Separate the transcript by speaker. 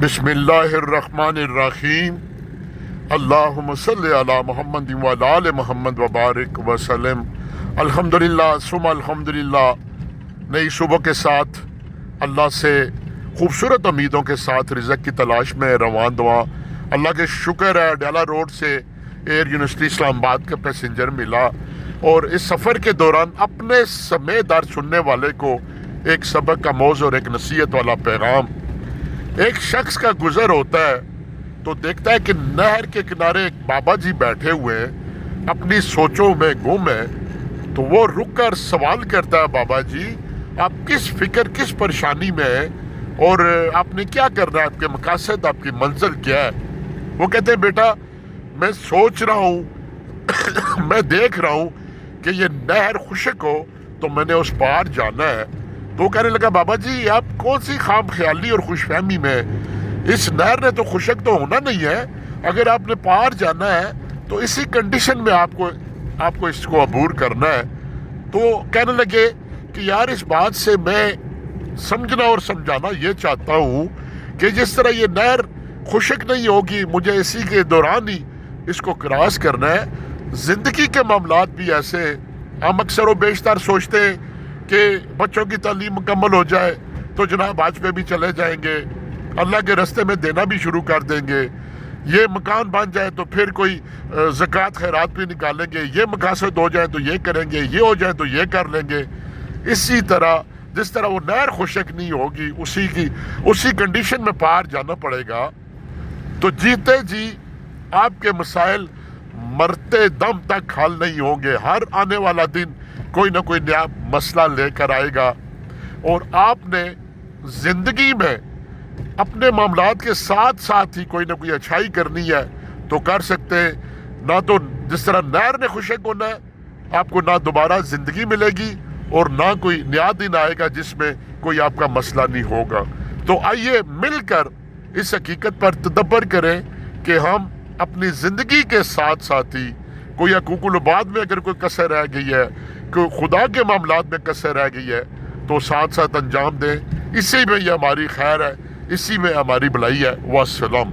Speaker 1: بسم اللہ الرحمن الرحیم اللہم صلی علی محمد وعلی آل محمد وبارک وسلم۔ الحمدللہ ثم الحمدللہ۔ نئی صبح کے ساتھ اللہ سے خوبصورت امیدوں کے ساتھ رزق کی تلاش میں روان دواں۔ اللہ کے شکر ہے ڈیلا روڈ سے ایئر یونیورسٹی اسلام آباد کا پیسنجر ملا، اور اس سفر کے دوران اپنے سمیع در سننے والے کو ایک سبق کا موضوع اور ایک نصیحت والا پیغام۔ ایک شخص کا گزر ہوتا ہے تو دیکھتا ہے کہ نہر کے کنارے ایک بابا جی بیٹھے ہوئے ہیں، اپنی سوچوں میں گم ہے۔ تو وہ رک کر سوال کرتا ہے، بابا جی آپ کس فکر کس پریشانی میں ہیں، اور آپ نے کیا کرنا ہے، آپ کے مقاصد آپ کی منزل کیا ہے؟ وہ کہتے ہیں بیٹا میں سوچ رہا ہوں میں دیکھ رہا ہوں کہ یہ نہر خشک ہو تو میں نے اس پار جانا ہے۔ تو وہ کہنے لگا، بابا جی آپ کون سی خام خیالی اور خوش فہمی میں، اس نہر نے تو خشک تو ہونا نہیں ہے، اگر آپ نے پار جانا ہے تو اسی کنڈیشن میں آپ کو اس کو عبور کرنا ہے۔ تو کہنے لگے کہ یار اس بات سے میں سمجھنا اور سمجھانا یہ چاہتا ہوں کہ جس طرح یہ نہر خشک نہیں ہوگی، مجھے اسی کے دوران ہی اس کو کراس کرنا ہے۔ زندگی کے معاملات بھی ایسے، ہم اکثر و بیشتر سوچتے ہیں کہ بچوں کی تعلیم مکمل ہو جائے تو جناب حج پہ بھی چلے جائیں گے، اللہ کے راستے میں دینا بھی شروع کر دیں گے، یہ مکان بن جائے تو پھر کوئی زکوٰۃ خیرات بھی نکالیں گے، یہ مقاصد ہو جائیں تو یہ کریں گے، یہ ہو جائے تو یہ کر لیں گے۔ اسی طرح جس طرح وہ نہر خشک نہیں ہوگی، اسی کنڈیشن میں پار جانا پڑے گا۔ تو جیتے جی آپ کے مسائل مرتے دم تک حل نہیں ہوں گے، ہر آنے والا دن کوئی نہ کوئی نیا مسئلہ لے کر آئے گا، اور آپ نے زندگی میں اپنے معاملات کے ساتھ ساتھ ہی کوئی نہ کوئی اچھائی کرنی ہے تو کر سکتے ہیں۔ نہ تو جس طرح نہر نے خشک ہونا ہے، آپ کو نہ دوبارہ زندگی ملے گی، اور نہ کوئی نیا دن آئے گا جس میں کوئی آپ کا مسئلہ نہیں ہوگا۔ تو آئیے مل کر اس حقیقت پر تدبر کریں کہ ہم اپنی زندگی کے ساتھ ساتھ ہی کوئی حقوق العباد میں اگر کوئی کسر رہ گئی ہے، کوئی خدا کے معاملات میں کسر رہ گئی ہے، تو ساتھ ساتھ انجام دیں۔ اسی میں یہ ہماری خیر ہے، اسی میں ہماری بھلائی ہے۔ والسلام۔